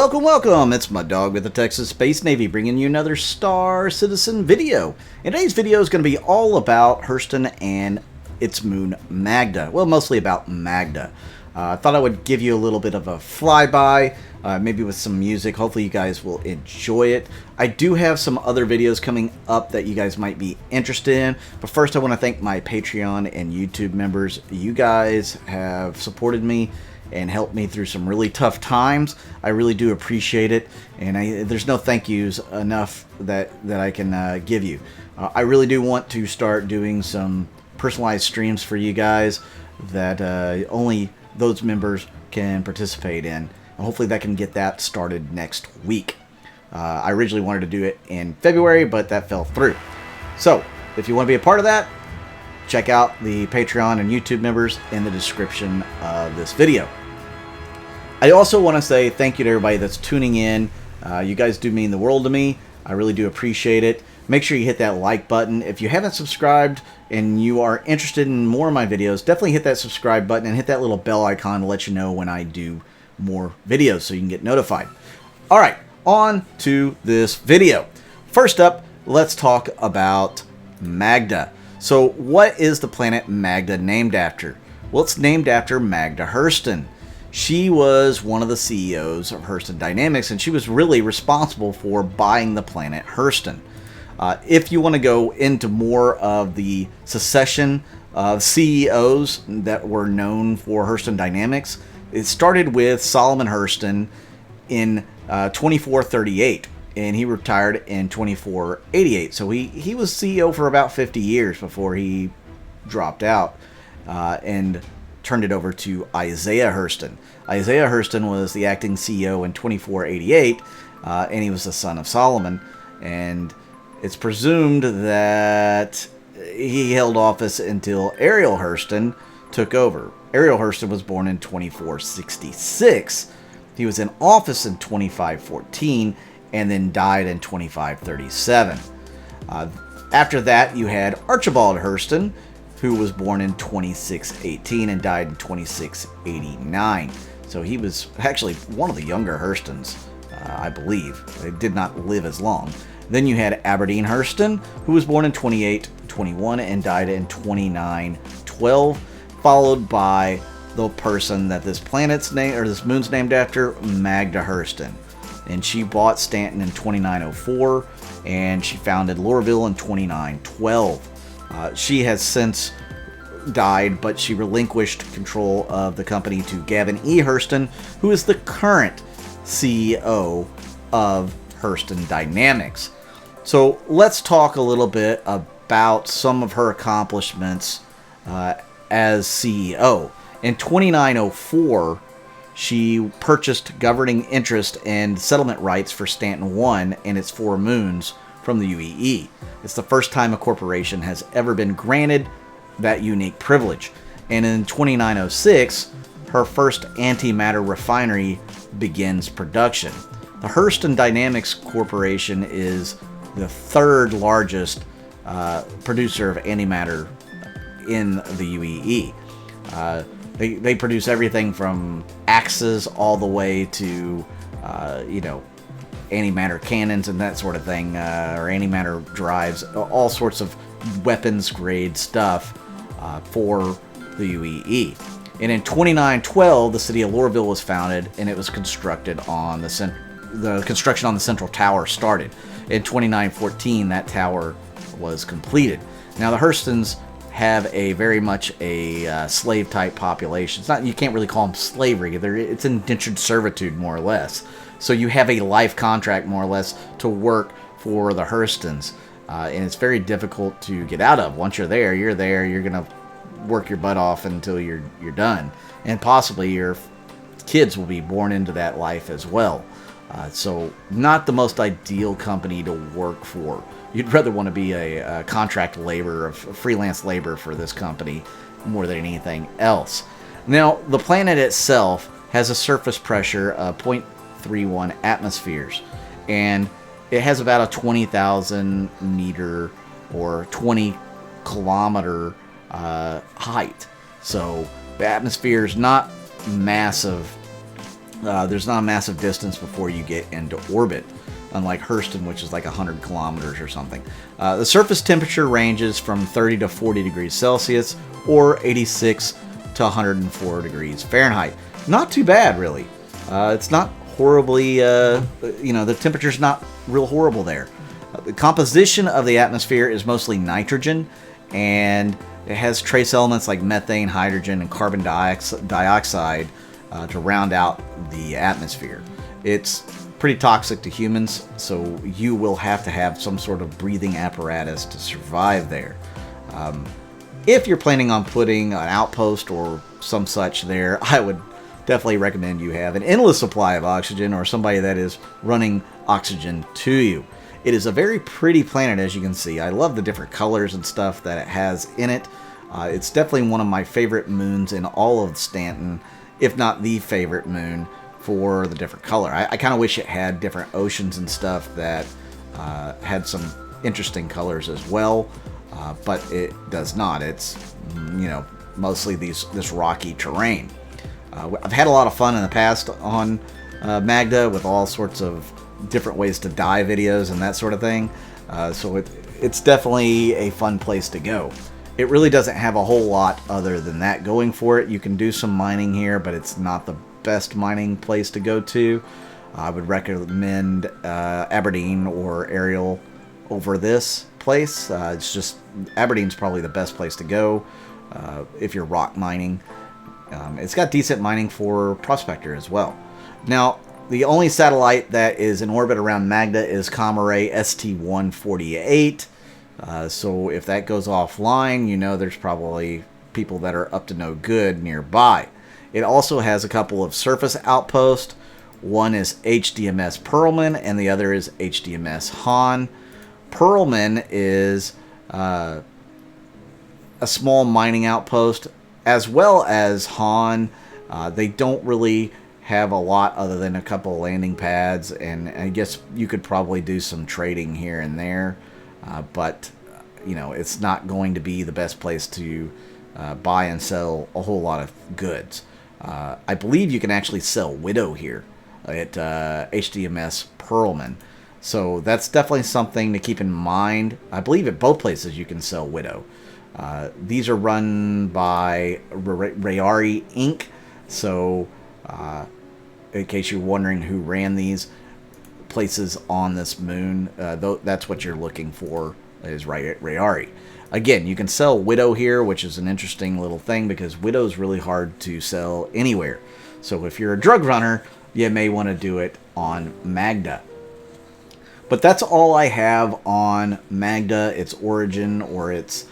Welcome, welcome! It's my dog with the TexasSpaceNavy bringing you another Star Citizen video. And today's video is going to be all about Hurston and its moon Magda. Well, mostly about Magda. I thought I would give you a little bit of a flyby, maybe with some music. Hopefully you guys will enjoy it. I do have some other videos coming up that you guys might be interested in. But first I want to thank my Patreon and YouTube members. You guys have supported me and helped me through some really tough times. I really do appreciate it, and there's no thank yous enough that I can give you. I really do want to start doing some personalized streams for you guys that only those members can participate in. And hopefully that can get that started next week. I originally wanted to do it in February, but that fell through. So if you want to be a part of that, check out the Patreon and YouTube members in the description of this video. I also want to say thank you to everybody that's tuning in. You guys do mean the world to me. I really do appreciate it. Make sure you hit that like button. If you haven't subscribed and you are interested in more of my videos, definitely hit that subscribe button and hit that little bell icon to let you know when I do more videos so you can get notified. Alright, on to this video. First up, let's talk about Magda. So what is the planet Magda named after? Well, it's named after Magda Hurston. She was one of the CEOs of Hurston Dynamics, and she was really responsible for buying the planet Hurston. If you want to go into more of the succession of CEOs that were known for Hurston Dynamics, it started with Solomon Hurston in 2438, and he retired in 2488. So he was CEO for about 50 years before he dropped out and turned it over to Isaiah Hurston. Isaiah Hurston was the acting CEO in 2488, and he was the son of Solomon. And it's presumed that he held office until Ariel Hurston took over. Ariel Hurston was born in 2466. He was in office in 2514 and then died in 2537. After that, you had Archibald Hurston, who was born in 2618 and died in 2689. So he was actually one of the younger Hurstons, I believe. They did not live as long. Then you had Aberdeen Hurston, who was born in 2821 and died in 2912, followed by the person that this planet's name or this moon's named after, Magda Hurston. And she bought Stanton in 2904, and she founded Lorville in 2912. She has since died, but she relinquished control of the company to Gavin E. Hurston, who is the current CEO of Hurston Dynamics. So let's talk a little bit about some of her accomplishments as CEO. In 2904, she purchased governing interest and settlement rights for Stanton 1 and its 4 moons from the UEE. It's the first time a corporation has ever been granted that unique privilege. And in 2906, her first antimatter refinery begins production. The Hurston Dynamics Corporation is the third largest producer of antimatter in the UEE. They produce everything from axes all the way to, antimatter cannons and that sort of thing, or antimatter drives, all sorts of weapons grade stuff for the UEE. And in 2912, the city of Lorville was founded, and it was constructed on the construction on the central tower started. In 2914, that tower was completed. Now the Hurstons have a very much a slave type population. It's not, you can't really call them slavery. It's indentured servitude, more or less. So you have a life contract, more or less, to work for the Hurstons. And it's very difficult to get out of. Once you're there, you're going to work your butt off until you're done. And possibly your kids will be born into that life as well. So not the most ideal company to work for. You'd rather want to be a contract labor, a freelance labor for this company more than anything else. Now, the planet itself has a surface pressure of 0.31 atmospheres, and it has about a 20,000 meter or 20 kilometer height. So the atmosphere is not massive There's not a massive distance before you get into orbit, unlike Hurston, which is like 100 kilometers or something. The surface temperature ranges from 30 to 40 degrees Celsius or 86 to 104 degrees Fahrenheit. Not too bad, really. It's not horribly, the temperature's not real horrible there. The composition of the atmosphere is mostly nitrogen, and it has trace elements like methane, hydrogen, and carbon dioxide to round out the atmosphere. It's pretty toxic to humans, so you will have to have some sort of breathing apparatus to survive there. If you're planning on putting an outpost or some such there, I would definitely recommend you have an endless supply of oxygen or somebody that is running oxygen to you. It is a very pretty planet, as you can see. I love the different colors and stuff that it has in it. It's definitely one of my favorite moons in all of Stanton, if not the favorite moon for the different color. I kind of wish it had different oceans and stuff that had some interesting colors as well, but it does not. It's, mostly this rocky terrain. I've had a lot of fun in the past on Magda with all sorts of different ways to die videos and that sort of thing. So it's definitely a fun place to go. It really doesn't have a whole lot other than that going for it. You can do some mining here, but it's not the best mining place to go to. I would recommend Aberdeen or Ariel over this place. It's just Aberdeen's probably the best place to go if you're rock mining. It's got decent mining for Prospector as well. Now, the only satellite that is in orbit around Magda is Comaray ST-148. So if that goes offline, there's probably people that are up to no good nearby. It also has a couple of surface outposts. One is HDMS Perlman and the other is HDMS Han. Perlman is a small mining outpost, as well as Han. They don't really have a lot other than a couple of landing pads, and I guess you could probably do some trading here and there, but it's not going to be the best place to buy and sell a whole lot of goods. I believe you can actually sell Widow here at HDMS Perlman, so that's definitely something to keep in mind. I believe at both places you can sell Widow. These are run by Rayari Inc., so in case you're wondering who ran these places on this moon, that's what you're looking for, is Rayari. Again, you can sell Widow here, which is an interesting little thing because Widow is really hard to sell anywhere. So if you're a drug runner, you may want to do it on Magda. But that's all I have on Magda, its origin or its,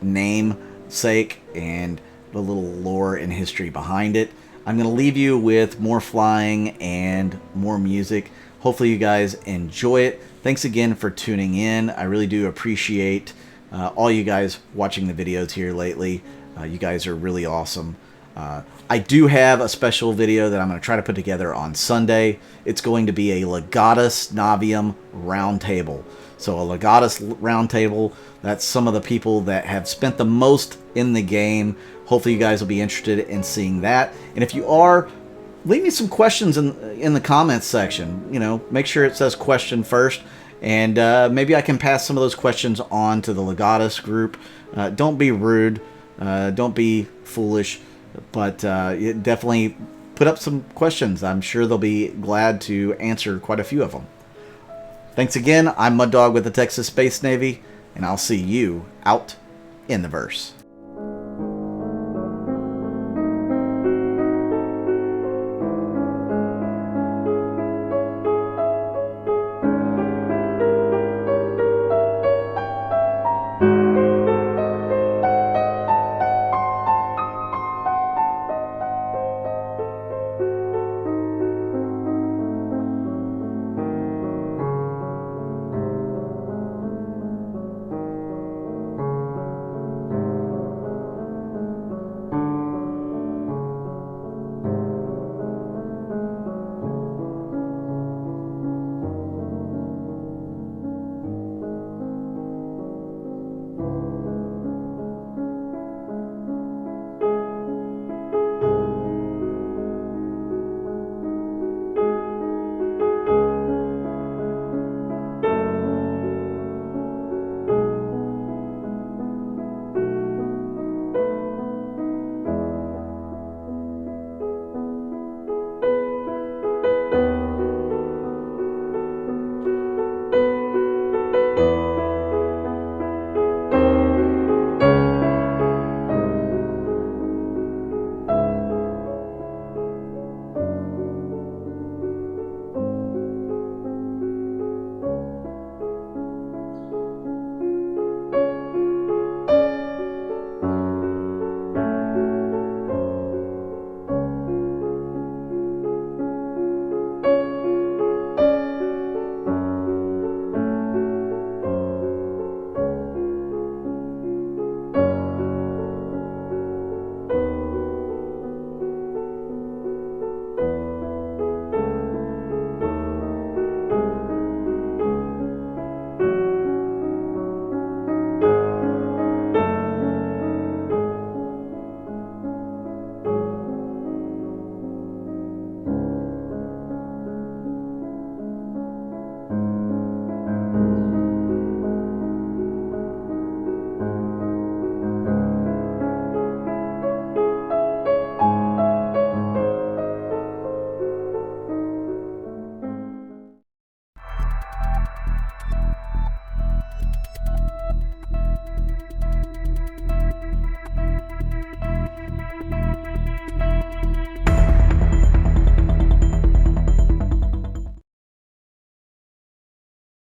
namesake, and the little lore and history behind it. I'm going to leave you with more flying and more music. Hopefully you guys enjoy it. Thanks again for tuning in. I really do appreciate all you guys watching the videos here lately. You guys are really awesome. I do have a special video that I'm going to try to put together on Sunday. It's going to be a Legatus Navium roundtable. So a Legatus roundtable, that's some of the people that have spent the most in the game. Hopefully you guys will be interested in seeing that. And if you are, leave me some questions in the comments section. Make sure it says question first, and maybe I can pass some of those questions on to the Legatus group. Don't be rude, don't be foolish, but definitely put up some questions. I'm sure they'll be glad to answer quite a few of them. Thanks again. I'm Mud Dog with the Texas Space Navy, and I'll see you out in the verse.